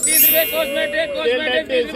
30 रुपए कॉस्मेटिक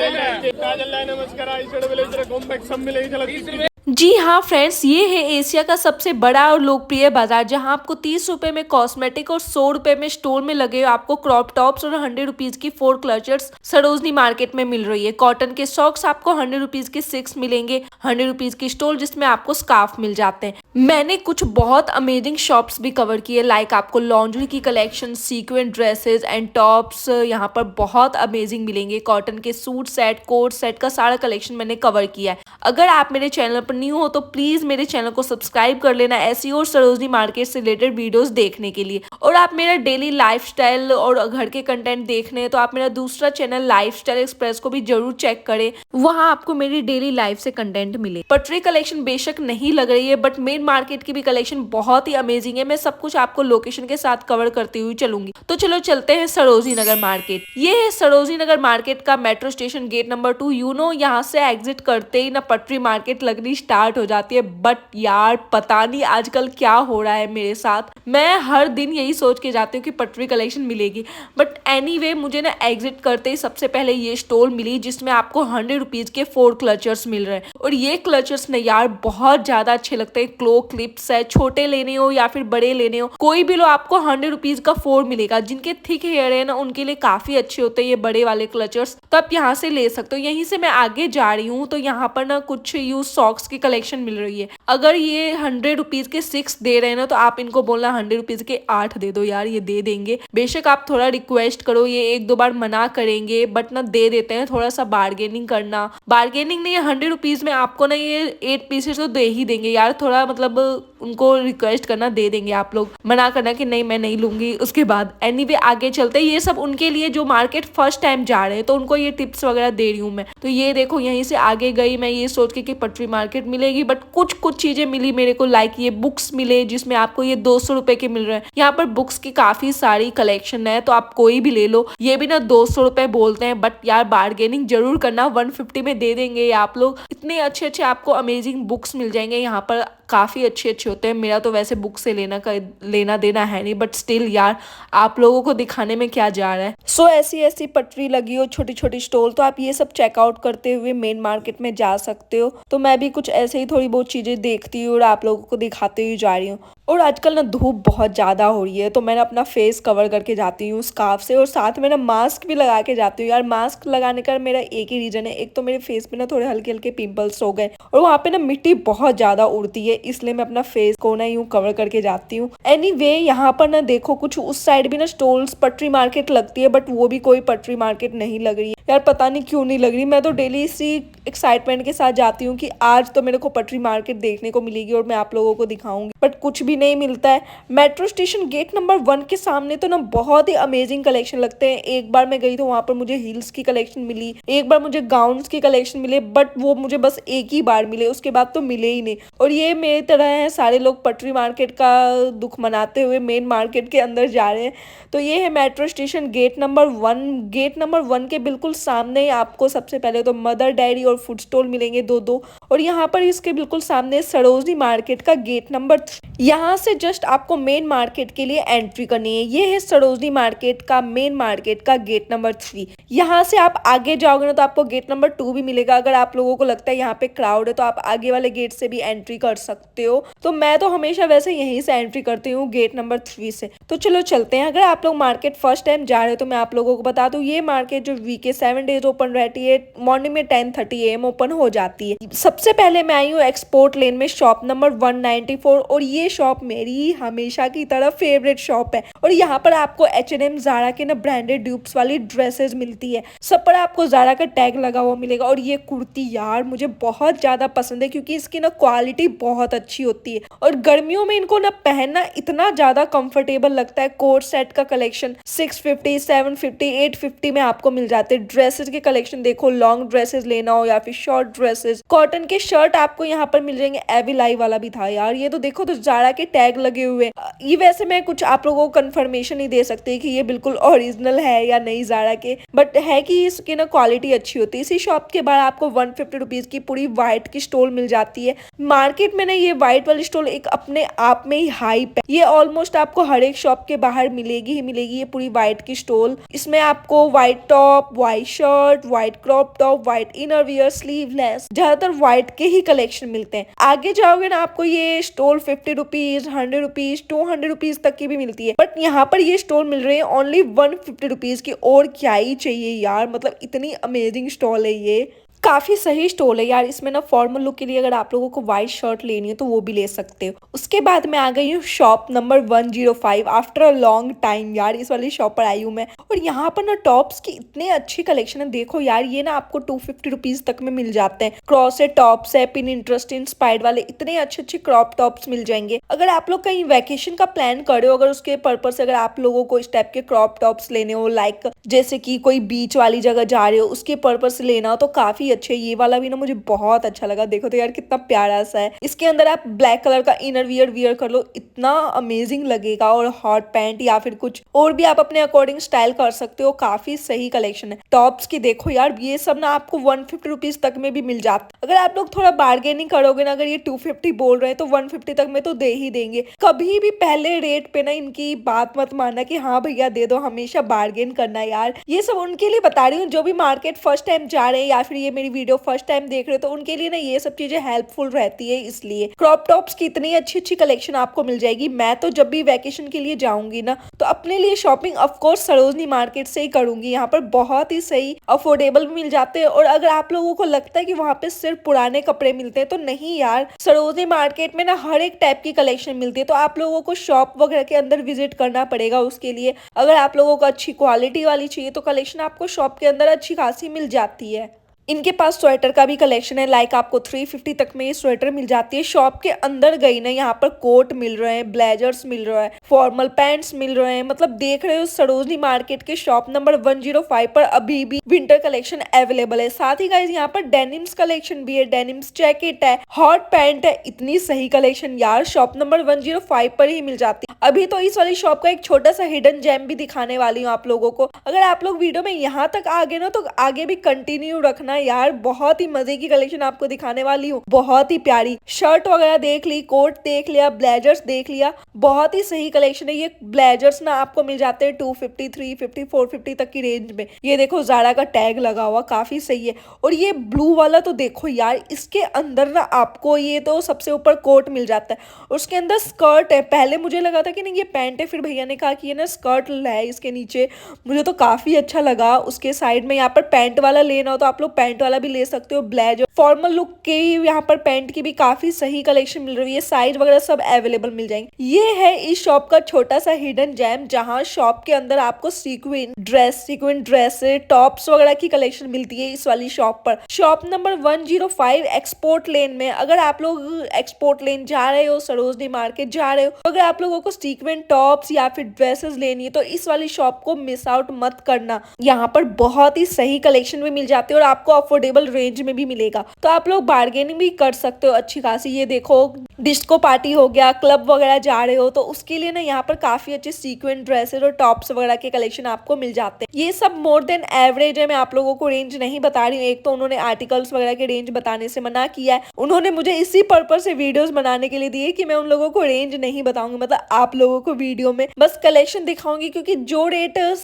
काजल लाय नमस्कार आईशैडो मिलेगी तेरा कॉम्पैक्ट सब मिलेगी चलो 30 रुपए। जी हाँ फ्रेंड्स, ये है एशिया का सबसे बड़ा और लोकप्रिय बाजार जहाँ आपको 30 रुपए में कॉस्मेटिक और 100 रुपए में स्टोर में लगे आपको क्रॉप टॉप्स और 100 रुपीज की 4 क्लचर्स सरोजनी मार्केट में मिल रही है। कॉटन के सॉक्स आपको 100 रुपीज के 6 मिलेंगे, 100 रुपीज की स्टोल जिसमें आपको स्कार्फ मिल जाते हैं। मैंने कुछ बहुत अमेजिंग शॉप्स भी कवर किए, लाइक आपको लॉन्ड्री की collection, sequin dresses and tops यहाँ पर बहुत अमेजिंग मिलेंगे। कॉटन के सूट सेट, कोट सेट का सारा कलेक्शन मैंने कवर किया है। अगर आप मेरे चैनल पर न्यू हो तो प्लीज मेरे चैनल को सब्सक्राइब कर लेना ऐसी और सरोजनी मार्केट से रिलेटेड वीडियोस देखने के लिए। और आप मेरा डेली लाइफस्टाइल और घर के कंटेंट देखने हैं तो आप मेरा दूसरा चैनल लाइफस्टाइल एक्सप्रेस को भी जरूर चेक करें, वहां आपको मेरी डेली लाइफ से कंटेंट मिले। पटरी कलेक्शन बेशक नहीं लग रही है बट मेन मार्केट की भी कलेक्शन बहुत ही अमेजिंग है। मैं सब कुछ आपको लोकेशन के साथ कवर करती हुई चलूंगी। तो चलो चलते हैं सरोजनी नगर मार्केट। ये है सरोजनी नगर मार्केट का मेट्रो स्टेशन गेट नंबर 2। यहाँ से एग्जिट करते ही ना पटरी मार्केट लगनी स्टार्ट हो जाती है। बट यार पता नहीं आजकल क्या हो रहा है मेरे साथ, मैं हर दिन यही सोच के जाती हूँ कि पटरी कलेक्शन मिलेगी। बट एनीवे मुझे ना एग्जिट करते ही सबसे पहले ये स्टॉल मिली जिसमें आपको 100 रुपीज के 4 क्लचर्स मिल रहे हैं। और ये क्लचर्स ना यार बहुत ज्यादा अच्छे लगते हैं। क्लो क्लिप्स है, छोटे लेने हो या फिर बड़े लेने हो कोई भी लो, आपको 100 रुपीज का 4 मिलेगा। जिनके थिक हेयर है ना उनके लिए काफी अच्छे होते हैं ये बड़े वाले क्लचर्स, तो आप यहाँ से ले सकते हो। यहीं से मैं आगे जा रही हूँ तो यहाँ पर ना कुछ यूज सॉक्स की कलेक्शन मिल रही है। अगर ये 100 रुपीज के 6 दे रहे हैं ना तो आप इनको बोलना 100 रुपीज के 8 दे दो यार, ये दे देंगे। बेशक आप थोड़ा रिक्वेस्ट करो, ये 1-2 बार मना करेंगे बट ना दे देते हैं। थोड़ा सा बार्गेनिंग करना, बार्गेनिंग नहीं, 100 रुपीज में आपको ना ये 8 पीसेस तो दे ही देंगे यार। थोड़ा मतलब उनको रिक्वेस्ट करना, दे देंगे। आप लोग मना करना कि नहीं मैं नहीं लूंगी उसके बाद। एनीवे आगे चलते हैं। ये सब उनके लिए जो मार्केट फर्स्ट टाइम जा रहे हैं तो उनको ये टिप्स वगैरह दे रही हूँ मैं। तो ये देखो यहीं से आगे गई मैं ये सोच के कि पटरी मार्केट मिलेगी बट कुछ चीजें मिली मेरे को, लाइक ये बुक्स मिले जिसमें आपको ये 200 रुपए के मिल रहे हैं। यहाँ पर बुक्स की काफी सारी कलेक्शन है तो आप कोई भी ले लो। ये भी ना 200 रुपए बोलते हैं बट यार बार्गेनिंग जरूर करना, 150 में दे देंगे आप लोग। इतने अच्छे आपको अमेजिंग बुक्स मिल जाएंगे यहाँ पर, काफी अच्छे होते हैं। मेरा तो वैसे बुक से लेना देना है नहीं बट स्टिल यार आप लोगों को दिखाने में क्या जा रहा है। सो ऐसी पटरी लगी हो, छोटी छोटी स्टॉल, तो आप ये सब चेकआउट करते हुए मेन मार्केट में जा सकते हो। तो मैं भी कुछ ऐसे ही थोड़ी बहुत चीजें देखती हूँ और आप लोगों को दिखाते हुए जा रही हूँ। और आजकल ना धूप बहुत ज़्यादा हो रही है तो मैंने अपना फेस कवर करके जाती हूँ स्कार्फ से, और साथ में ना मास्क भी लगा के जाती हूँ। यार मास्क लगाने का मेरा एक ही रीज़न है, एक तो मेरे फेस पे ना थोड़े हल्के हल्के पिंपल्स हो गए और वहाँ पे ना मिट्टी बहुत ज़्यादा उड़ती है, इसलिए मैं अपना फेस को ना यूँ कवर करके जाती हूँ। एनीवे यहाँ पर ना देखो कुछ उस साइड भी ना स्टॉल्स, पटरी मार्केट लगती है बट वो भी कोई पटरी मार्केट नहीं लग रही है यार, पता नहीं क्यों नहीं लग रही। मैं तो डेली इसी एक्साइटमेंट के साथ जाती हूँ कि आज तो मेरे को पटरी मार्केट देखने को मिलेगी और मैं आप लोगों को दिखाऊंगी, बट कुछ भी नहीं मिलता है। मेट्रो स्टेशन गेट नंबर 1 के सामने तो ना बहुत ही अमेजिंग कलेक्शन लगते हैं। एक बार मैं गई तो वहां पर मुझे हील्स की कलेक्शन मिली, एक बार मुझे गाउन्स की कलेक्शन मिले बट वो मुझे बस एक ही बार मिले, उसके बाद तो मिले ही नहीं। और ये मेरी तरह है, सारे लोग पटरी मार्केट का दुख मनाते हुए मेन मार्केट के अंदर जा रहे हैं। तो ये है metro station gate number 1। Gate number 1 के बिल्कुल सामने आपको सबसे पहले तो मदर डेयरी और फूड स्टॉल मिलेंगे 2-2, और यहाँ पर इसके बिल्कुल सामने सरोजनी मार्केट का गेट नंबर 3। यहाँ से जस्ट आपको मेन मार्केट के लिए एंट्री करनी है। ये है सरोजनी मार्केट का मेन मार्केट का गेट नंबर 3। यहाँ से आप आगे जाओगे ना तो आपको गेट नंबर 2 भी मिलेगा। अगर आप लोगों को लगता है यहाँ पे क्राउड है तो आप आगे वाले गेट से भी एंट्री कर सकते हो। तो मैं तो हमेशा वैसे यहीं से एंट्री करती हूँ गेट नंबर 3 से। तो चलो चलते हैं। अगर आप लोग मार्केट फर्स्ट टाइम जा रहे हो तो मैं आप लोगों को बता दूं, ये मार्केट जो वीक के 7 डेज ओपन रहती है, मॉर्निंग में 10:30 AM ओपन हो जाती है। सबसे पहले मैं आई हूँ एक्सपोर्ट लेन में, शॉप नंबर 194, और ये शॉप मेरी हमेशा की तरह फेवरेट शॉप है। और यहाँ पर आपको H&M, ज़ारा के ना ब्रांडेड ड्यूप्स वाली ड्रेसेस मिलती है। सब पर आपको ज़ारा का टैग लगा हुआ मिलेगा। और ये कुर्ती यार मुझे बहुत ज्यादा पसंद है क्योंकि इसकी ना क्वालिटी बहुत अच्छी होती है और गर्मियों में इनको ना पहनना इतना ज्यादा कंफर्टेबल लगता है। कोट सेट का कलेक्शन 650, 750, 850 में आपको मिल जाते हैं। ड्रेसेस के कलेक्शन देखो, लॉन्ग ड्रेसेस लेना हो या या फिर शॉर्ट ड्रेसेस, कॉटन के शर्ट आपको यहाँ पर मिल जाएंगे। एविलाई वाला भी था यार, ये तो देखो तो जारा के टैग लगे हुए। ये वैसे मैं कुछ आप लोगों को कंफर्मेशन नहीं दे सकती कि ये बिल्कुल ओरिजिनल है या नहीं जारा के, बट है कि इसकी ना क्वालिटी अच्छी होती है। इसी शॉप के बाहर आपको 150 रुपीज की पूरी व्हाइट की स्टोल मिल जाती है। मार्केट में ना ये व्हाइट वाली स्टोल एक अपने आप में ही हाइप है। ये ऑलमोस्ट आपको हर एक शॉप के बाहर मिलेगी ही मिलेगी ये पूरी व्हाइट की स्टोल। इसमें आपको white top, white shirt, white crop top, white inner wear, sleeveless, ज्यादातर व्हाइट के ही कलेक्शन मिलते हैं। आगे जाओगे ना आपको ये स्टोल 50 रुपीज, 100 रुपीज, 200 रुपीज तक की भी मिलती है, बट यहाँ पर ये स्टोल मिल रही है ओनली 150 रुपीज की। और क्या ही चाहिए यार, मतलब इतनी अमेजिंग स्टॉल है ये। काफी सही स्टॉल है यार। इसमें ना फॉर्मल लुक के लिए अगर आप लोगों को व्हाइट शर्ट लेनी है तो वो भी ले सकते हो। उसके बाद मैं आ गई हूँ shop number 105 after a long time. यार इस वाली शॉप पर आई हूँ मैं, और यहाँ पर ना टॉप्स की इतने अच्छी कलेक्शन है। देखो यार, ये ना आपको 250 रुपीज तक में मिल जाते हैं। क्रॉसेट टॉप्स है, पिन इंटरेस्ट इंस्पायर्ड वाले, इतने अच्छे अच्छे क्रॉप टॉप्स मिल जाएंगे। अगर आप लोग कहीं वैकेशन का प्लान कर रहे हो, अगर उसके पर्पज से अगर आप लोगों को इस टाइप के क्रॉप टॉप्स लेने हो, लाइक जैसे कि कोई बीच वाली जगह जा रहे हो उसके पर्पज से लेना हो, तो काफी अच्छे। ये वाला भी ना मुझे बहुत अच्छा लगा। देखो तो यार कितना प्यारा सा है। इसके अंदर आप ब्लैक कलर का इनर वियर कर लो, इतना अमेजिंग लगेगा। और हॉट पैंट या फिर कुछ और भी आप अपने अकॉर्डिंग स्टाइल कर सकते हो। काफी सही कलेक्शन है। टॉप्स की देखो यार, ये सब ना आपको 150 रुपीज तक में भी मिल जाता। अगर आप लोग थोड़ा बार्गेनिंग करोगे ना, अगर ये 250 बोल रहे हैं तो 150 तक में तो दे ही देंगे। कभी भी पहले रेट पे ना इनकी बात मत मानना कि हाँ भैया दे दो, हमेशा बार्गेन करना यार। ये सब उनके लिए बता रही हूँ जो भी मार्केट फर्स्ट टाइम जा रहे हैं या फिर ये मेरी वीडियो फर्स्ट टाइम देख रहे हो, तो उनके लिए ना ये सब चीजें हेल्पफुल रहती है। इसलिए क्रॉप टॉप्स की इतनी अच्छी अच्छी कलेक्शन आपको मिल जाएगी। मैं तो जब भी वैकेशन के लिए जाऊंगी ना, तो अपने लिए shopping of course Sarojini market से ही करूंगी। यहाँ पर बहुत ही सही अफोर्डेबल भी मिल जाते हैं। और अगर आप लोगों को लगता है कि वहाँ पे सिर्फ पुराने कपड़े मिलते हैं, तो नहीं यार, सरोजनी मार्केट में ना हर एक टाइप की कलेक्शन मिलती है। तो आप लोगों को शॉप वगैरह के अंदर विजिट करना पड़ेगा उसके लिए। अगर आप लोगों को अच्छी क्वालिटी वाली चाहिए तो कलेक्शन आपको शॉप के अंदर अच्छी खासी मिल जाती है। इनके पास स्वेटर का भी कलेक्शन है, लाइक आपको 350 तक में ये स्वेटर मिल जाती है। शॉप के अंदर गई ना, यहाँ पर कोट मिल रहे हैं, ब्लेजर्स मिल रहा है, फॉर्मल पैंट्स मिल रहे हैं। मतलब देख रहे हो सरोजनी मार्केट के शॉप नंबर 105 पर अभी भी विंटर कलेक्शन अवेलेबल है। साथ ही गाइस यहाँ पर डेनिम्स कलेक्शन भी है, डेनिम्स जैकेट है, हॉट पैंट है। इतनी सही कलेक्शन यार शॉप नंबर 105 पर ही मिल जाती है। अभी तो इस वाली शॉप का एक छोटा सा हिडन जेम भी दिखाने वाली हूँ आप लोगों को। अगर आप लोग वीडियो में यहाँ तक आ गए ना, तो आगे भी कंटिन्यू रखना यार। बहुत ही मजे की कलेक्शन आपको दिखाने वाली हूँ, बहुत ही प्यारी। शर्ट वगैरह देख ली, कोट देख लिया, ब्लेजर्स देख लिया, बहुत ही सही कलेक्शन है। ये ब्लेजर्स ना आपको मिल जाते हैं 250, 350, 450 तक की रेंज में। ये देखो जारा का टैग लगा हुआ, काफी सही है। और ये ब्लू वाला तो देखो यार, इसके अंदर ना आपको ये तो सबसे ऊपर कोट मिल जाता है, उसके अंदर स्कर्ट है। पहले मुझे लगा था कि नहीं ये पैंट है, फिर भैया ने कहा कि ये ना स्कर्ट है इसके नीचे। मुझे तो काफी अच्छा लगा। उसके साइड में यहाँ पर पैंट वाला लेना हो तो आप लोग पैंट वाला ले सकते हो। ब्लेजर फॉर्मल लुक के यहाँ पर पैंट की भी काफी सही कलेक्शन मिल रही है। साइज वगैरह सब अवेलेबल मिल जाएंगे। ये है इस शॉप का छोटा सा हिडन जेम, जहाँ शॉप के अंदर आपको सीक्वेंट ड्रेस टॉप्स वगैरह की कलेक्शन मिलती है इस वाली शॉप पर। शॉप नंबर 105 एक्सपोर्ट लेन में। अगर आप लोग एक्सपोर्ट लेन जा रहे हो, सरोजनी मार्केट जा रहे हो, अगर आप लोगों को सीक्वेंट टॉप्स या फिर ड्रेसेस लेनी है तो इस वाली शॉप को मिस आउट मत करना। यहाँ पर बहुत ही सही कलेक्शन भी मिल जाती है और आपको अफोर्डेबल रेंज में भी मिलेगा। तो आप लोग बार्गेनिंग भी कर सकते हो अच्छी खासी। ये देखो डिस्को पार्टी हो गया, क्लब वगैरह जा रहे हो, तो उसके लिए ना यहाँ पर काफी अच्छे सीक्वेंट ड्रेसेस और टॉप्स वगैरह के कलेक्शन आपको मिल जाते हैं। ये सब मोर देन एवरेज है, मैं आप लोगों को रेंज नहीं बता रही हूँ। एक तो उन्होंने आर्टिकल्स वगैरह के रेंज बताने से मना किया है। उन्होंने मुझे इसी पर्पज से वीडियोस बनाने के लिए दिए कि मैं उन लोगों को रेंज नहीं बताऊंगी, मतलब आप लोगों को वीडियो में बस कलेक्शन दिखाऊंगी।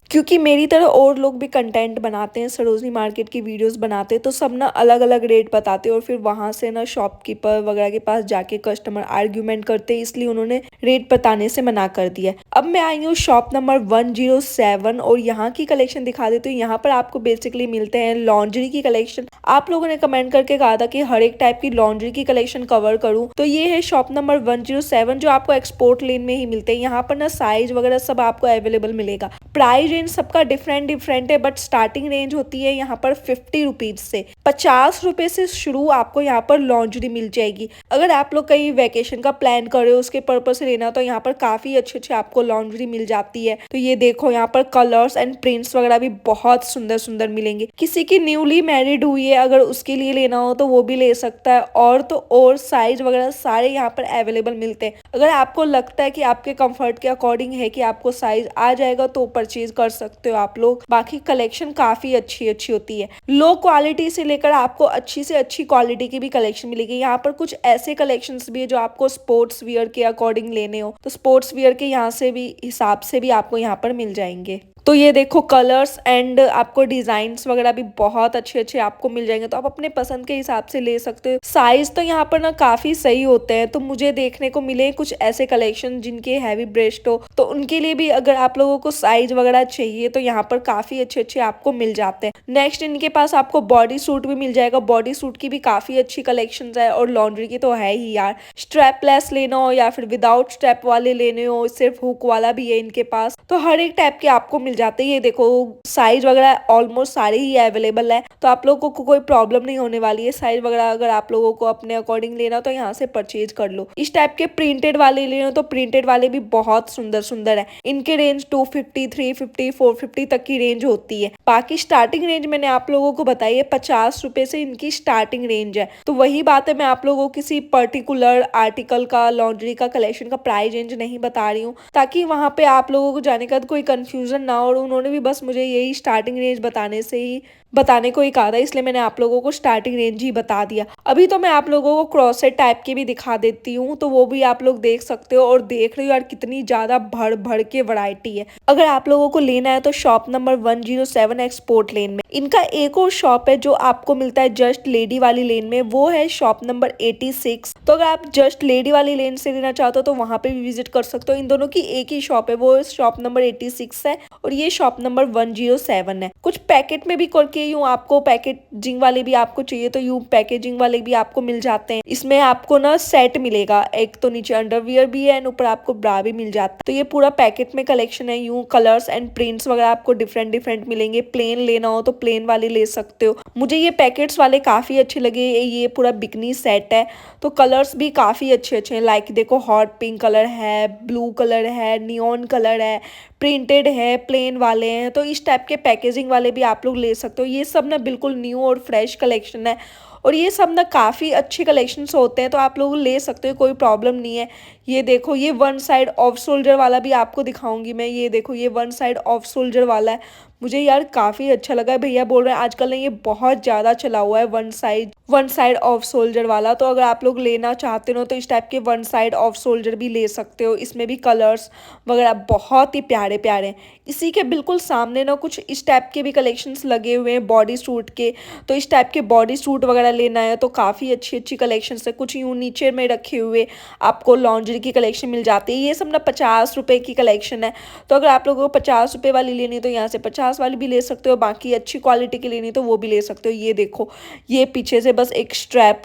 क्योंकि मेरी तरह और लोग भी कंटेंट बनाते हैं, सरोजनी मार्केट की वीडियोस बनाते हैं, तो सब ना अलग अलग रेट बताते हैं और फिर वहां से ना शॉपकीपर वगैरह के पास जाके कस्टमर आर्ग्यूमेंट करते हैं, इसलिए उन्होंने रेट बताने से मना कर दिया। अब मैं आई हूँ शॉप नंबर 107 और यहाँ की कलेक्शन दिखा देती हूँ। यहाँ पर आपको बेसिकली मिलते हैं लॉन्ड्री की कलेक्शन। आप लोगों ने कमेंट करके कहा था कि हर एक टाइप की लॉन्ड्री की कलेक्शन कवर करूँ, तो ये है शॉप नंबर 107 जो आपको एक्सपोर्ट लेन में ही मिलते हैं। यहाँ पर ना साइज वगैरह सब आपको अवेलेबल मिलेगा। प्राइस रेंज सबका डिफरेंट है, बट स्टार्टिंग रेंज होती है यहाँ पर 50 रुपीज से। 50 रुपए से शुरू आपको यहाँ पर लॉन्जरी मिल जाएगी। अगर आप लोग कहीं वेकेशन का प्लान कर रहे हो उसके पर्पज से लेना तो यहाँ पर काफी अच्छे अच्छे आपको लॉन्जरी मिल जाती है। तो ये देखो यहाँ पर कलर्स एंड प्रिंट्स वगैरह भी बहुत सुंदर सुंदर मिलेंगे। किसी की न्यूली मैरिड हुई है अगर उसके लिए लेना हो तो वो भी ले सकता है। और तो और साइज वगैरह सारे यहाँ पर अवेलेबल मिलते हैं। अगर आपको लगता है कि आपके कंफर्ट के अकॉर्डिंग है कि आपको साइज आ जाएगा तो परचेज कर सकते हो आप लोग। बाकी कलेक्शन काफी अच्छी अच्छी होती है। लो क्वालिटी से लेकर आपको अच्छी से अच्छी क्वालिटी की भी कलेक्शन मिलेगी। यहाँ पर कुछ ऐसे कलेक्शंस भी है जो आपको स्पोर्ट्स वियर के अकॉर्डिंग लेने हो तो स्पोर्ट्स वियर के यहाँ से भी हिसाब से भी आपको यहाँ पर मिल जाएंगे। तो ये देखो कलर्स एंड आपको डिजाइन्स वगैरह भी बहुत अच्छे अच्छे आपको मिल जाएंगे। तो आप अपने पसंद के हिसाब से ले सकते हो। साइज तो यहाँ पर ना काफी सही होते हैं। तो मुझे देखने को मिले कुछ ऐसे कलेक्शन जिनके हैवी ब्रेस्ट हो तो उनके लिए भी अगर आप लोगों को साइज वगैरह चाहिए तो यहाँ पर काफी अच्छे अच्छे आपको मिल जाते हैं। नेक्स्ट इनके पास आपको बॉडी सूट भी मिल जाएगा। बॉडी सूट की भी काफी अच्छी कलेक्शन है। और लॉन्ड्री की तो है ही यार। स्ट्रैपलेस लेना हो या फिर विदाउट स्ट्रैप वाले लेने हो, सिर्फ हुक वाला भी है इनके पास। तो हर एक टाइप के आपको मिल जाते हैं। ये देखो साइज वगैरह ऑलमोस्ट सारे ही अवेलेबल है तो आप लोगों को कोई प्रॉब्लम नहीं होने वाली है। साइज वगैरह अगर आप लोगों को अपने अकॉर्डिंग लेना तो यहाँ से परचेज कर लो। इस टाइप के प्रिंटेड वाले लेना तो प्रिंटेड वाले भी बहुत सुंदर सुंदर है। इनके रेंज 250, 350, 450 तक की रेंज होती है। बाकी स्टार्टिंग रेंज मैंने आप लोगों को बताई है 50 रुपए से इनकी स्टार्टिंग रेंज है। तो वही बात है, मैं आप लोगों को किसी पर्टिकुलर आर्टिकल का लॉन्ड्री का कलेक्शन का प्राइस रेंज नहीं बता रही हूँ ताकि वहां पे आप लोगों को जाने का कोई कंफ्यूजन ना हो। और उन्होंने भी बस मुझे यही स्टार्टिंग रेंज बताने को ही कहा था, इसलिए मैंने आप लोगों को स्टार्टिंग रेंज ही बता दिया। अभी तो मैं आप लोगों को क्रॉसेट टाइप के भी दिखा देती हूँ तो वो भी आप लोग देख सकते हो। और देख रहे हो यार कितनी ज्यादा भर भर के वैरायटी है। अगर आप लोगों को लेना है तो शॉप नंबर 107 एक्सपोर्ट लेन में। इनका एक और शॉप है जो आपको मिलता है जस्ट लेडी वाली लेन में, वो है शॉप नंबर 86। तो अगर आप जस्ट लेडी वाली लेन से लेना चाहते हो तो वहां पे भी विजिट कर सकते हो। इन दोनों की एक ही शॉप है, वो शॉप नंबर 86 है और ये शॉप नंबर 107 है। कुछ पैकेट में भी करके यूं आपको पैकेजिंग वाले भी आपको चाहिए तो यूं पैकेजिंग वाले भी आपको मिल जाते हैं। इसमें आपको ना सेट मिलेगा, एक तो नीचे अंडरवियर भी है एंड ऊपर आपको ब्रा भी मिल जाता है। तो ये पूरा पैकेट में कलेक्शन है। यूं कलर्स एंड प्रिंट्स वगैरह आपको डिफरेंट डिफरेंट मिलेंगे। प्लेन लेना हो तो प्लेन वाले ले सकते हो। मुझे ये पैकेट्स वाले काफी अच्छे लगे। ये पूरा बिकनी सेट है तो कलर्स भी काफी अच्छे अच्छे हैं। लाइक देखो हॉट पिंक कलर है, ब्लू कलर है, नियॉन कलर है, प्रिंटेड है, प्लेन वाले हैं। तो इस टाइप के पैकेजिंग वाले भी आप लोग ले सकते हो। ये सब ना बिल्कुल न्यू और फ्रेश कलेक्शन है और ये सब ना काफ़ी अच्छे कलेक्शंस होते हैं तो आप लोग ले सकते हो, कोई प्रॉब्लम नहीं है। ये देखो ये वन साइड ऑफ शोल्डर वाला भी आपको दिखाऊंगी मैं। ये देखो ये वन साइड ऑफ शोल्डर वाला है। मुझे यार काफ़ी अच्छा लगा है। भैया बोल रहे हैं आजकल ना ये बहुत ज़्यादा चला हुआ है वन साइड ऑफ शोल्डर वाला। तो अगर आप लोग लेना चाहते हो तो इस टाइप के वन साइड ऑफ शोल्डर भी ले सकते हो। इसमें भी कलर्स वगैरह बहुत ही प्यारे प्यारे हैं। इसी के बिल्कुल सामने ना कुछ इस टाइप के भी कलेक्शंस लगे हुए हैं बॉडी सूट के। तो इस टाइप के बॉडी सूट वगैरह लेना है तो काफ़ी अच्छी अच्छी कलेक्शंस है। कुछ यूँ नीचे में रखे हुए आपको लॉन्ड्री की कलेक्शन मिल जाती है। ये सब ना 50 रुपए की कलेक्शन है। तो अगर आप लोगों को 50 रुपए वाली लेनी है तो यहाँ से 50 वाली भी ले सकते हो। बाकी अच्छी क्वालिटी की लेनी तो वो भी ले सकते हो। ये देखो ये पीछे से बस एक स्ट्रैप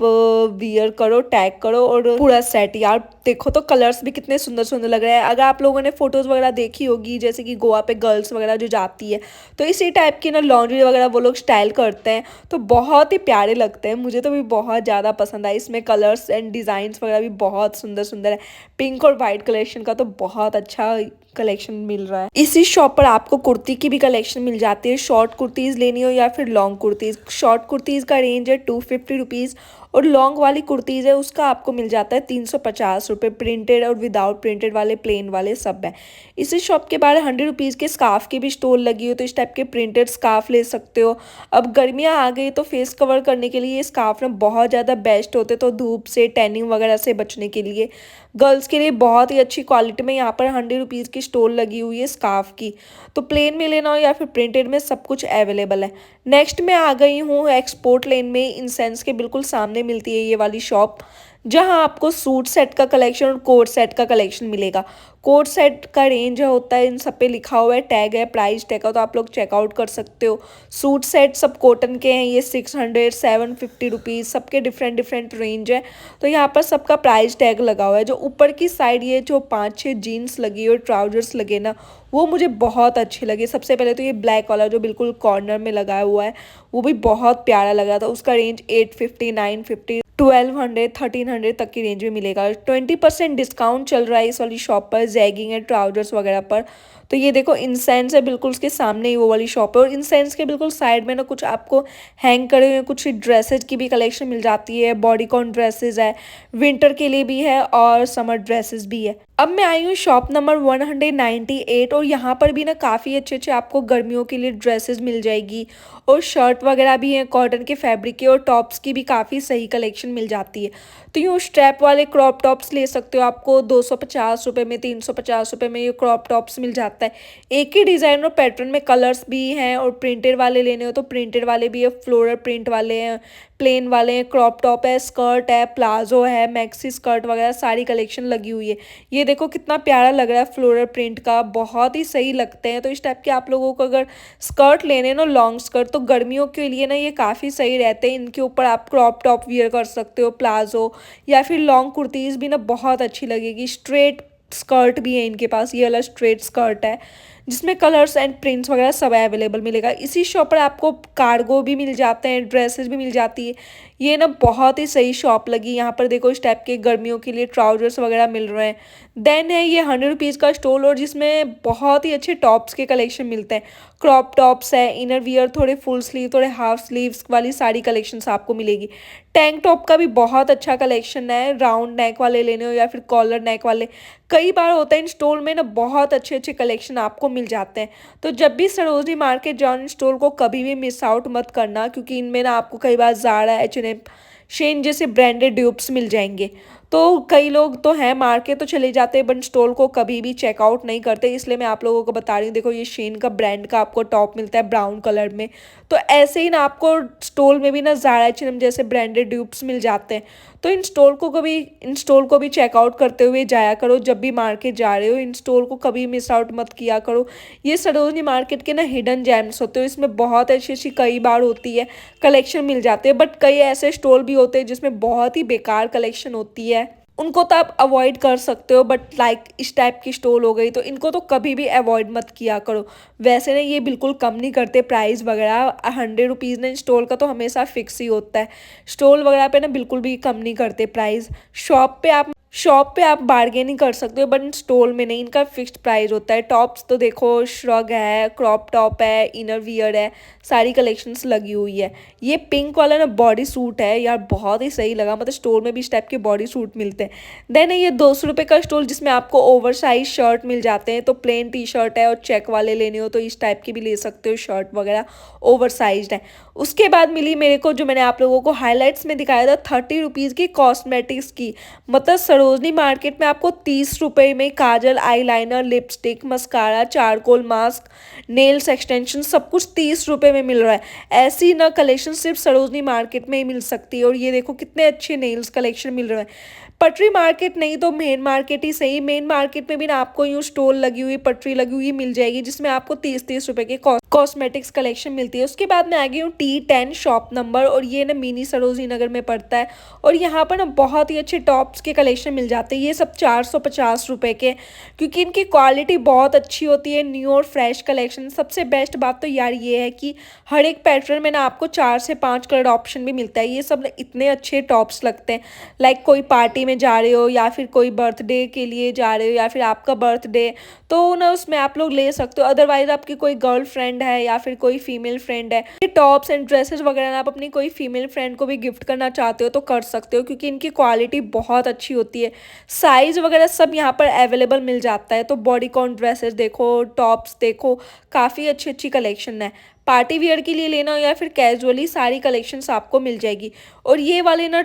वियर करो, टैग करो और पूरा सेट। यार देखो तो कलर्स भी कितने सुंदर सुंदर लग रहे हैं। अगर आप लोगों ने फोटोज वगैरह देखी होगी जैसे कि गोवा पे गर्ल्स वगैरह जो जाती है तो इसी टाइप की ना लॉन्ड्री वगैरह वो लोग स्टाइल करते हैं तो बहुत ही प्यारे लगते हैं। मुझे तो भी बहुत ज़्यादा पसंद आए। इसमें कलर्स एंड डिज़ाइंस वगैरह भी बहुत सुंदर सुंदर है। पिंक और वाइट कलेक्शन का तो बहुत अच्छा कलेक्शन मिल रहा है। इसी शॉप पर आपको कुर्ती की भी कलेक्शन मिल जाती है। शॉर्ट कुर्तीज़ लेनी हो या फिर लॉन्ग कुर्तीज़। शॉर्ट कुर्तीज़ का रेंज है 250 रुपीज़ और लॉन्ग वाली कुर्तीज़ है उसका आपको मिल जाता है 350 रुपये। प्रिंटेड और विदाउट प्रिंटेड वाले, प्लेन वाले सब है। इसी शॉप के बाहर 100 रुपीज़ के स्कार्फ की भी स्टोर लगी हो तो इस टाइप के प्रिंटेड स्कार्फ ले सकते हो। अब गर्मियाँ आ गई तो फेस कवर करने के लिए ये स्कार्फ ना बहुत ज़्यादा बेस्ट होते तो धूप से, टैनिंग वगैरह से बचने के लिए गर्ल्स के लिए बहुत ही अच्छी क्वालिटी में यहाँ पर 100 रुपीज़ की स्टोर लगी हुई है स्कार्फ की। तो प्लेन में लेना हो या फिर प्रिंटेड में सब कुछ अवेलेबल है। नेक्स्ट मैं आ गई हूँ एक्सपोर्ट लेन में। इंसेंस के बिल्कुल सामने मिलती है ये वाली शॉप। जहां आपको सूट सेट का कलेक्शन और कोट सेट का कलेक्शन मिलेगा। कोट सेट का रेंज होता है, इन सब पे लिखा हुआ है, टैग है, प्राइस टैग का, तो आप लोग चेकआउट कर सकते हो। सूट सेट सब कॉटन के हैं, ये 600 750 रुपीज़, सबके डिफरेंट डिफरेंट रेंज है। तो यहाँ पर सबका प्राइस टैग लगा हुआ है। जो ऊपर की साइड ये जो 5-6 जीन्स लगी और ट्राउजर्स लगे ना, वो मुझे बहुत अच्छे लगे। सबसे पहले तो ये ब्लैक वाला जो बिल्कुल कॉर्नर में लगाया हुआ है, वो भी बहुत प्यारा लग रहा था। उसका रेंज 850 950 1200 1300 तक की रेंज में मिलेगा। 20% डिस्काउंट चल रहा है इस वाली शॉप पर, जैगिंग है ट्राउजर्स वगैरह पर। तो ये देखो इंसेंस है, बिल्कुल उसके सामने ही वो वाली शॉप है। और इंसेंस के बिल्कुल साइड में ना कुछ आपको हैंग करे हुए कुछ ड्रेसेस की भी कलेक्शन मिल जाती है। बॉडीकॉन ड्रेसेस है, विंटर के लिए भी है और समर ड्रेसेस भी है। अब मैं आई हूँ शॉप नंबर 198 और यहाँ पर भी ना काफ़ी अच्छे अच्छे आपको गर्मियों के लिए ड्रेसेस मिल जाएगी और शर्ट वगैरह भी हैं कॉटन के फैब्रिक के, और टॉप्स की भी काफ़ी सही कलेक्शन मिल जाती है। तो यूँ स्ट्रैप वाले क्रॉप टॉप्स ले सकते हो, आपको 250 रुपये में 350 रुपये में ये क्रॉप टॉप्स मिल जाता है। एक ही डिज़ाइन और पैटर्न में कलर्स भी हैं, और प्रिंटेड वाले लेने हो तो प्रिंटेड वाले भी है, फ्लोरल प्रिंट वाले हैं, प्लेन वाले हैं, क्रॉप टॉप है, स्कर्ट है, प्लाजो है, मैक्सी स्कर्ट वगैरह सारी कलेक्शन लगी हुई है। ये देखो कितना प्यारा लग रहा है, फ्लोरल प्रिंट का, बहुत ही सही लगते हैं। तो इस टाइप के आप लोगों को अगर स्कर्ट लेने ना, लॉन्ग स्कर्ट, तो गर्मियों के लिए ना ये काफ़ी सही रहते हैं। इनके ऊपर आप क्रॉप टॉप वियर कर सकते हो, प्लाजो या फिर लॉन्ग कुर्तीज़ भी ना बहुत अच्छी लगेगी। स्ट्रेट स्कर्ट भी है इनके पास, ये वाला स्ट्रेट स्कर्ट है जिसमें कलर्स एंड प्रिंट्स वगैरह सब अवेलेबल मिलेगा। इसी शॉप पर आपको कार्गो भी मिल जाते हैं, ड्रेसेस भी मिल जाती है। ये ना बहुत ही सही शॉप लगी। यहाँ पर देखो इस टाइप के गर्मियों के लिए ट्राउजर्स वगैरह मिल रहे हैं। देन है ये 100 रुपीज़ का स्टॉल, और जिसमें बहुत ही अच्छे टॉप्स के कलेक्शन मिलते हैं। क्रॉप टॉप्स है, इनर वियर, थोड़े फुल स्लीव, थोड़े हाफ स्लीव्स वाली सारी कलेक्शंस आपको मिलेगी। टैंक टॉप का भी बहुत अच्छा कलेक्शन है, राउंड नेक वाले लेने हो या फिर कॉलर नेक वाले, कई बार होता है इन स्टोर में ना बहुत अच्छे अच्छे कलेक्शन आपको मिल जाते हैं। तो जब भी सरोजनी मार्केट जाओ, इन स्टोर को कभी भी मिस आउट मत करना, क्योंकि इनमें ना आपको कई बार ज़ारा, H&M, शेन जैसे ब्रांडेड ड्यूप्स मिल जाएंगे। तो कई लोग तो हैं मार्केट तो चले जाते हैं, बट स्टोर को कभी भी चेकआउट नहीं करते, इसलिए मैं आप लोगों को बता रही हूँ। देखो ये शेन का ब्रांड का आपको टॉप मिलता है ब्राउन कलर में। तो ऐसे ही ना आपको स्टोर में भी ना ज़ारा, H&M जैसे ब्रांडेड ड्यूप्स मिल जाते हैं। तो इन स्टोर को भी चेकआउट करते हुए जाया करो। जब भी मार्केट जा रहे हो, इन स्टोर को कभी मिस आउट मत किया करो। ये सरोजनी मार्केट के ना हिडन जेम्स होते हो, इसमें बहुत अच्छी अच्छी कई बार होती है कलेक्शन मिल जाते हैं। बट कई ऐसे स्टोर भी होते हैं जिसमें बहुत ही बेकार कलेक्शन होती है, उनको तो आप अवॉइड कर सकते हो। बट लाइक इस टाइप की स्टोर हो गई, तो इनको तो कभी भी अवॉइड मत किया करो। वैसे ना ये बिल्कुल कम नहीं करते प्राइस वगैरह, 100 रुपीज़ ना स्टोर का तो हमेशा फिक्स ही होता है। स्टोर वगैरह पे ना बिल्कुल भी कम नहीं करते प्राइस। शॉप पे आप बार्गेनिंग कर सकते हो, बट स्टोर में नहीं, इनका फिक्स्ड प्राइस होता है। टॉप्स तो देखो श्रग है, क्रॉप टॉप है, इनर वियर है, सारी कलेक्शंस लगी हुई है। ये पिंक वाला ना बॉडी सूट है यार, बहुत ही सही लगा, मतलब स्टोर में भी इस टाइप के बॉडी सूट मिलते हैं। देन ये 200 रुपये का स्टोर, जिसमें आपको ओवर साइज शर्ट मिल जाते हैं। तो प्लेन टी शर्ट है और चेक वाले लेने हो तो इस टाइप की भी ले सकते हो, शर्ट वगैरह ओवर साइज है। उसके बाद मिली मेरे को, जो मैंने आप लोगों को हाईलाइट्स में दिखाया था, 30 रुपीज़ की कॉस्मेटिक्स की। मतलब सरोजनी मार्केट में आपको 30 रुपये में kajal, eyeliner, lipstick, mascara, charcoal mask, nails extension, सब कुछ 30 रुपये में मिल रहा है। ऐसी ना कलेक्शन सिर्फ सरोजनी मार्केट में ही मिल सकती है। और ये देखो कितने अच्छे नेल्स कलेक्शन मिल रहे हैं। पटरी मार्केट नहीं तो मेन मार्केट ही सही, मेन मार्केट में भी ना आपको यूँ स्टॉल लगी हुई, पटरी लगी हुई मिल जाएगी, जिसमें आपको 30-30 रुपये के कॉस्मेटिक्स कलेक्शन मिलती है। उसके बाद मैं आ गई हूँ T10 शॉप नंबर, और ये ना मिनी सरोजनी नगर में पड़ता है। और यहाँ पर ना बहुत ही अच्छे टॉप्स के कलेक्शन मिल जाते हैं। ये सब 450 रुपये के, क्योंकि इनकी क्वालिटी बहुत अच्छी होती है, न्यू और फ्रेश कलेक्शन। सबसे बेस्ट बात तो यार ये है कि हर एक पैटर्न में ना आपको 4 से 5 कलर ऑप्शन भी मिलता है। ये सब इतने अच्छे टॉप्स लगते हैं, लाइक कोई पार्टी में जा रहे हो या फिर कोई बर्थडे के लिए जा रहे हो या फिर आपका बर्थडे, तो ना उसमें आप लोग ले सकते हो। अदरवाइज आपकी कोई गर्ल फ्रेंड है या फिर कोई फीमेल फ्रेंड है, ये टॉप्स एंड ड्रेसेस वगैरह ना आप अपनी कोई फीमेल फ्रेंड को भी गिफ्ट करना चाहते हो तो कर सकते हो, क्योंकि इनकी क्वालिटी बहुत अच्छी होती है। साइज वगैरह सब यहाँ पर अवेलेबल मिल जाता है। तो बॉडीकॉन ड्रेसेस देखो, टॉप्स देखो, काफ़ी अच्छी अच्छी कलेक्शन है। पार्टी वियर के लिए लेना हो या फिर कैजुअली, सारी कलेक्शंस आपको मिल जाएगी। और ये वाले ना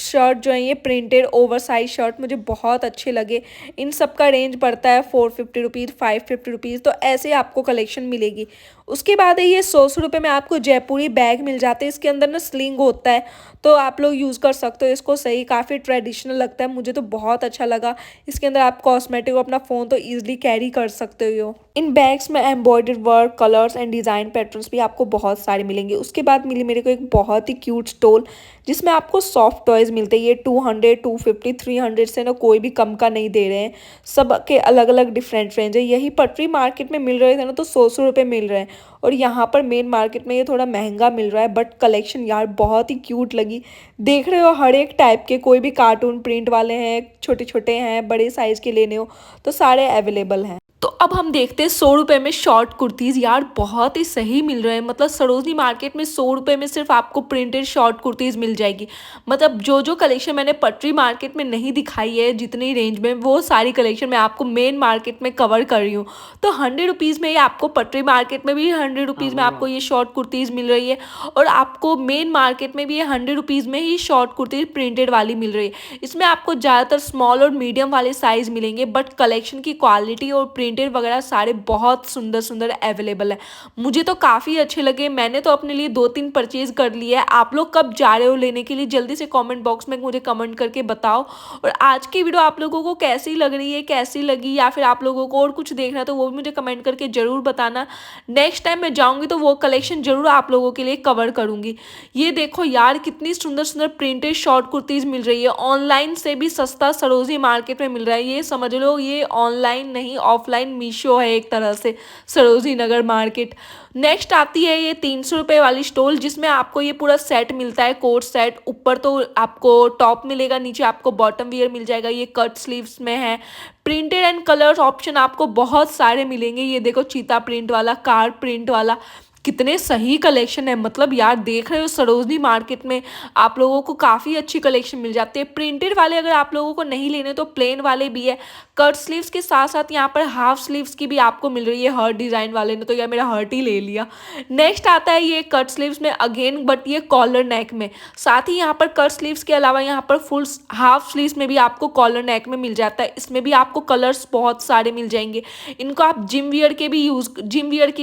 शर्ट जो है ये प्रिंटेड ओवरसाइज शर्ट मुझे बहुत अच्छे लगे। इन सब का रेंज पड़ता है 450 रुपीज़, 550 रुपीज़, तो ऐसे आपको कलेक्शन मिलेगी। उसके बाद है ये 100 रुपये में आपको जयपुरी बैग मिल जाते हैं। इसके अंदर ना स्लिंग होता है, तो आप लोग यूज़ कर सकते हो इसको। सही काफ़ी ट्रेडिशनल लगता है, मुझे तो बहुत अच्छा लगा। इसके अंदर आप कॉस्मेटिक और अपना फ़ोन तो ईजिली कैरी कर सकते हो। इन बैग्स में embroidered work, colours and design patterns भी आपको बहुत सारे मिलेंगे। उसके बाद मिली मेरे को एक बहुत ही क्यूट स्टॉल जिसमें आपको सॉफ्ट टॉयज़ मिलते हैं। ये 200, 250, 300 से ना कोई भी कम का नहीं दे रहे हैं। सब के अलग अलग डिफरेंट रेंज है। यही पटरी मार्केट में मिल रहे थे ना तो 100 रुपये मिल रहे हैं, और यहाँ पर मेन मार्केट में ये थोड़ा महंगा मिल रहा है। बट कलेक्शन यार बहुत ही क्यूट लगी। देख रहे हो हर एक टाइप के, कोई भी कार्टून प्रिंट वाले हैं, छोटे छोटे हैं, बड़े साइज़ के लेने हो तो सारे अवेलेबल हैं। तो अब हम देखते हैं 100 रुपये में शॉर्ट कुर्तीज़। यार बहुत ही सही मिल रहे हैं। मतलब सरोजनी मार्केट में 100 रुपये में सिर्फ आपको प्रिंटेड शॉर्ट कुर्तीज़ मिल जाएगी। मतलब जो कलेक्शन मैंने पटरी मार्केट में नहीं दिखाई है जितनी रेंज में, वो सारी कलेक्शन मैं आपको मेन मार्केट में कवर कर रही हूँ। तो 100 रुपीज़ में ये आपको पटरी मार्केट में भी 100 रुपीज़ में आपको ये शॉर्ट कुर्तीज़ मिल रही है, और आपको मेन मार्केट में भी ये 100 रुपीज़ में ही शॉर्ट कुर्तीज़ प्रिंटेड वाली मिल रही है। इसमें आपको ज़्यादातर स्मॉल और मीडियम वाले साइज़ मिलेंगे, बट कलेक्शन की क्वालिटी और प्रिंटेड वगैरह सारे बहुत सुंदर सुंदर अवेलेबल है। मुझे तो काफ़ी अच्छे लगे। मैंने तो अपने लिए 2-3 परचेज कर लिए है। आप लोग कब जा रहे हो लेने के लिए जल्दी से कमेंट बॉक्स में मुझे कमेंट करके बताओ। और आज की वीडियो आप लोगों को कैसी लग रही है, कैसी लगी, या फिर आप लोगों को और कुछ देखना है तो वो भी मुझे कमेंट करके ज़रूर बताना। नेक्स्ट टाइम मैं जाऊँगी तो वो कलेक्शन ज़रूर आप लोगों के लिए कवर करूँगी। ये देखो यार कितनी सुंदर सुंदर प्रिंटेड शॉर्ट कुर्तीज़ मिल रही है। ऑनलाइन से भी सस्ता सरोजनी मार्केट में मिल रहा है। ये समझ लो ये ऑनलाइन नहीं ऑफलाइन मीशो है एक तरह से, सरोजनी नगर मार्केट। नेक्स्ट आती है ये 300 रुपये वाली स्टॉल जिसमें आपको ये पूरा सेट मिलता है, कोट सेट। ऊपर तो आपको टॉप मिलेगा, नीचे आपको बॉटम वियर मिल जाएगा। ये कट स्लीव्स में है। प्रिंटेड एंड कलर्स ऑप्शन आपको बहुत सारे मिलेंगे। ये देखो चीता प्रिंट वाला, कार प्रिंट वाला, कितने सही कलेक्शन है। मतलब यार देख रहे हो सरोजनी मार्केट में आप लोगों को काफ़ी अच्छी कलेक्शन मिल जाती है। प्रिंटेड वाले अगर आप लोगों को नहीं लेने तो प्लेन वाले भी है। कट स्लीव्स के साथ साथ यहाँ पर हाफ स्लीव्स की भी आपको मिल रही है। हर्ट डिज़ाइन वाले ने तो यार मेरा हर्ट ही ले लिया। नेक्स्ट आता है ये कट स्लीव्स में अगेन, बट ये कॉलर नेक में। साथ ही यहाँ पर कट स्लीव्स के अलावा यहाँ पर फुल हाफ स्लीव्स में भी आपको कॉलर नेक में मिल जाता है। इसमें भी आपको कलर्स बहुत सारे मिल जाएंगे। इनको आप जिम वियर के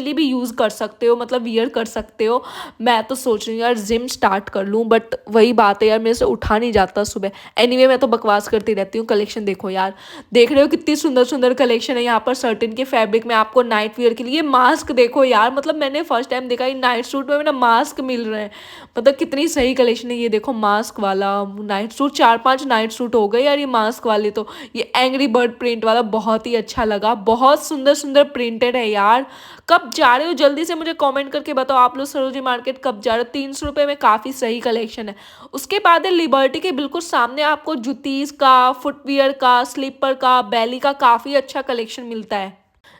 लिए भी यूज़ कर सकते हो, मतलब वियर कर सकते हो। मैं तो सोच रही हूँ यार जिम स्टार्ट कर लूँ, बट वही बात है यार मेरे से उठा नहीं जाता सुबह। एनीवे मैं तो बकवास करती रहती हूँ। कलेक्शन देखो यार, देख रहे हो कितनी सुंदर सुंदर कलेक्शन है। यहाँ पर सर्टेन के फैब्रिक में आपको नाइट वियर के लिए मास्क देखो यार, मतलब मैंने फर्स्ट टाइम देखा नाइट सूट में ना मास्क मिल रहे हैं। मतलब कितनी सही कलेक्शन है। ये देखो मास्क वाला नाइट सूट, 4-5 नाइट सूट हो गए यार ये मास्क वाले तो। ये एंग्री बर्ड प्रिंट वाला बहुत ही अच्छा लगा, बहुत सुंदर सुंदर प्रिंटेड है यार। कब जा रहे हो जल्दी से मुझे कमेंट करके बताओ आप लोग सरोजनी मार्केट कब जा रहे हो। 300 रुपये में काफ़ी सही कलेक्शन है। उसके बाद है लिबर्टी के बिल्कुल सामने आपको जुतीज़ का, फुटवियर का, स्लीपर का, बैली का काफ़ी अच्छा कलेक्शन मिलता है,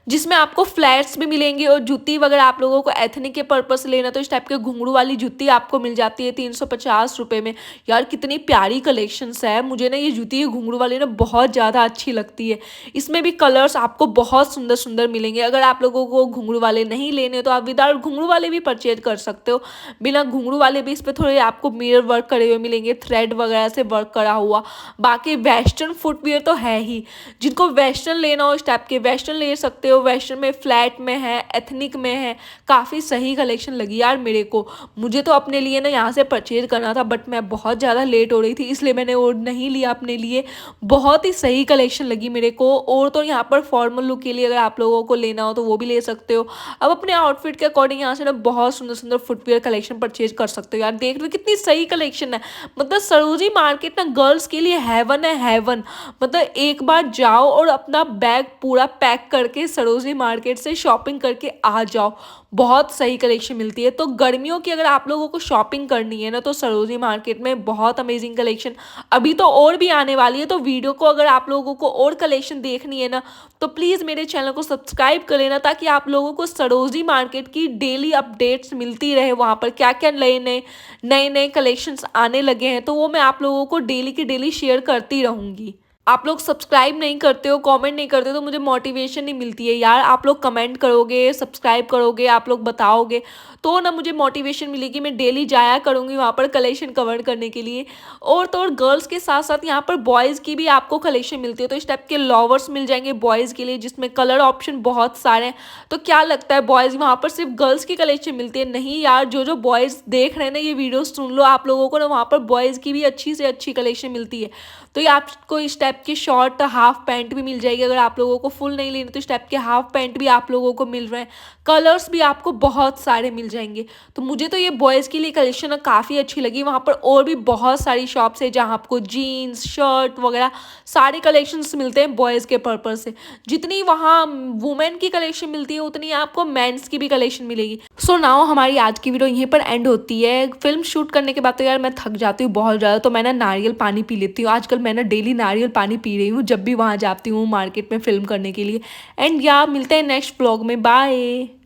जिसमें आपको फ्लैट्स भी मिलेंगे। और जूती वगैरह आप लोगों को एथनिक के पर्पस से लेना तो इस टाइप के घुंघरू वाली जूती आपको मिल जाती है 350 रुपये में। यार कितनी प्यारी कलेक्शंस है। मुझे ना ये जूती घुंघरू वाली ना बहुत ज़्यादा अच्छी लगती है। इसमें भी कलर्स आपको बहुत सुंदर सुंदर मिलेंगे। अगर आप लोगों को घुंघरू वाले नहीं लेने तो आप विदाउट घुंघरू वाले भी परचेज कर सकते हो। बिना घुंघरू वाले भी इस पर थोड़े आपको मिरर वर्क करे हुए मिलेंगे, थ्रेड वगैरह से वर्क करा हुआ। बाकी वेस्टर्न फुटवियर तो है ही, जिनको वेस्टर्न लेना हो इस टाइप के वेस्टर्न ले सकते हो। वेस्टर्न में, फ्लैट में है, एथनिक में है। काफ़ी सही कलेक्शन लगी यार मेरे को। मुझे तो अपने लिए ना यहाँ से परचेज करना था, बट मैं बहुत ज़्यादा लेट हो रही थी इसलिए मैंने वो नहीं लिया अपने लिए। बहुत ही सही कलेक्शन लगी मेरे को। और तो यहाँ पर फॉर्मल लुक के लिए अगर आप लोगों को लेना हो तो वो भी ले सकते हो। अब अपने आउटफिट के अकॉर्डिंग यहाँ से ना बहुत सुंदर सुंदर फुटवियर कलेक्शन परचेज कर सकते हो। यार देख लो कितनी सही कलेक्शन है। मतलब सरोजनी मार्केट ना गर्ल्स के लिए हेवन है, हेवन। मतलब एक बार जाओ और अपना बैग पूरा पैक करके सरोजनी मार्केट से शॉपिंग करके आ जाओ। बहुत सही कलेक्शन मिलती है। तो गर्मियों की अगर आप लोगों को शॉपिंग करनी है ना तो सरोजनी मार्केट में बहुत अमेजिंग कलेक्शन अभी तो और भी आने वाली है। तो वीडियो को अगर आप लोगों को और कलेक्शन देखनी है ना तो प्लीज़ मेरे चैनल को सब्सक्राइब कर लेना, ताकि आप लोगों को सरोजनी मार्केट की डेली अपडेट्स मिलती रहे। वहाँ पर क्या क्या नए नए कलेक्शंस आने लगे हैं तो वो मैं आप लोगों को डेली की डेली शेयर करती रहूँगी। आप लोग सब्सक्राइब नहीं करते हो, कमेंट नहीं करते हो, तो मुझे मोटिवेशन नहीं मिलती है यार। आप लोग कमेंट करोगे, सब्सक्राइब करोगे, आप लोग बताओगे तो ना मुझे मोटिवेशन मिलेगी। मैं डेली जाया करूँगी वहाँ पर कलेक्शन कवर करने के लिए। और तो और गर्ल्स के साथ साथ यहाँ पर बॉयज़ की भी आपको कलेक्शन मिलती है। तो इस टाइप के लॉवर्स मिल जाएंगे बॉयज़ के लिए, जिसमें कलर ऑप्शन बहुत सारे हैं। तो क्या लगता है बॉयज़ वहाँ पर सिर्फ गर्ल्स की कलेक्शन मिलती है? नहीं यार, जो बॉयज़ देख रहे हैं ना ये वीडियो, सुन लो, आप लोगों को ना वहाँ पर बॉयज़ की भी अच्छी से अच्छी कलेक्शन मिलती है। तो ये आपको इस टाइप की शॉर्ट हाफ पैंट भी मिल जाएगी। अगर आप लोगों को फुल नहीं लेनी तो इस टाइप के हाफ पैंट भी आप लोगों को मिल रहे हैं। कलर्स भी आपको बहुत सारे मिल जाएंगे। तो मुझे तो ये बॉयज़ के लिए कलेक्शन काफ़ी अच्छी लगी। वहाँ पर और भी बहुत सारी शॉप्स है जहाँ आपको जीन्स, शर्ट वगैरह सारे कलेक्शंस मिलते हैं बॉयज़ के पर्पज़ से। जितनी वहाँ वुमेन की कलेक्शन मिलती है उतनी आपको मेंस की भी कलेक्शन मिलेगी। सो नाउ हमारी आज की वीडियो यहीं पर एंड होती है। फिल्म शूट करने के बाद तो यार मैं थक जाती हूँ बहुत ज़्यादा, तो मैं ना नारियल पानी पी लेती हूँ। आजकल मैं ना डेली नारियल पानी पी रही हूँ जब भी वहाँ जाती हूँ मार्केट में फिल्म करने के लिए। एंड या मिलते हैं नेक्स्ट व्लॉग में। बाय।